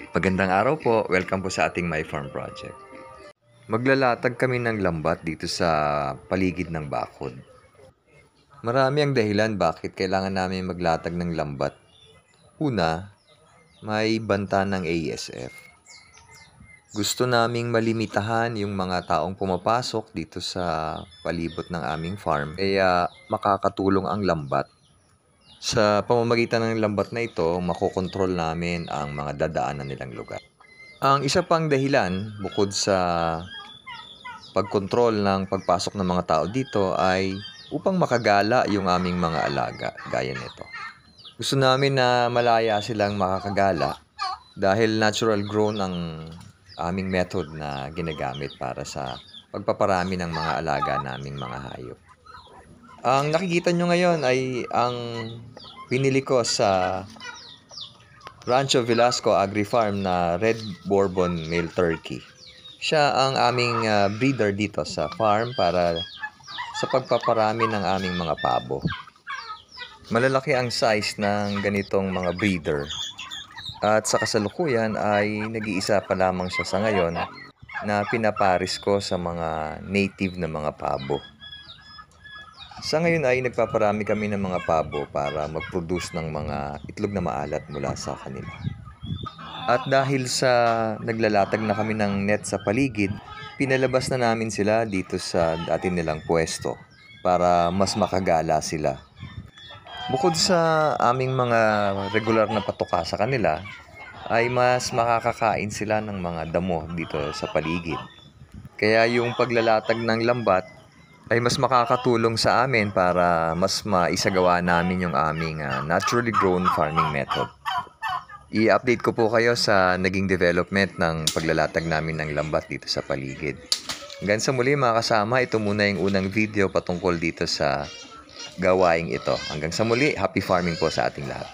Magandang araw po. Welcome po sa ating My Farm Project. Maglalatag kami ng lambat dito sa paligid ng bakod. Marami ang dahilan bakit kailangan namin maglatag ng lambat. Una, may banta ng ASF. Gusto naming malimitahan yung mga taong pumapasok dito sa palibot ng aming farm. Kaya makakatulong ang lambat. Sa pamamagitan ng lambat na ito, makokontrol namin ang mga dadaanan nilang lugar. Ang isa pang dahilan, bukod sa pagkontrol ng pagpasok ng mga tao dito, ay upang makagala yung aming mga alaga, gaya nito. Gusto namin na malaya silang makakagala dahil natural grown ang aming method na ginagamit para sa pagpaparami ng mga alaga naming mga hayop. Ang nakikita nyo ngayon ay ang binili ko sa Rancho Velasco Agri Farm na Red Bourbon Male Turkey. Siya ang aming breeder dito sa farm para sa pagpaparami ng aming mga pabo. Malalaki ang size ng ganitong mga breeder. At sa kasalukuyan ay nag-iisa pa lamang siya sa ngayon na pinaparis ko sa mga native na mga pabo. Sa ngayon ay nagpaparami kami ng mga pabo para mag-produce ng mga itlog na maalat mula sa kanila. At dahil sa naglalatag na kami ng net sa paligid, pinalabas na namin sila dito sa dati nilang pwesto para mas makagala sila. Bukod sa aming mga regular na patuka sa kanila, ay mas makakakain sila ng mga damo dito sa paligid. Kaya yung paglalatag ng lambat ay mas makakatulong sa amin para mas maisagawa namin yung aming naturally grown farming method. I-update ko po kayo sa naging development ng paglalatag namin ng lambat dito sa paligid. Hanggang sa muli mga kasama, ito muna yung unang video patungkol dito sa gawaing ito. Hanggang sa muli, happy farming po sa ating lahat.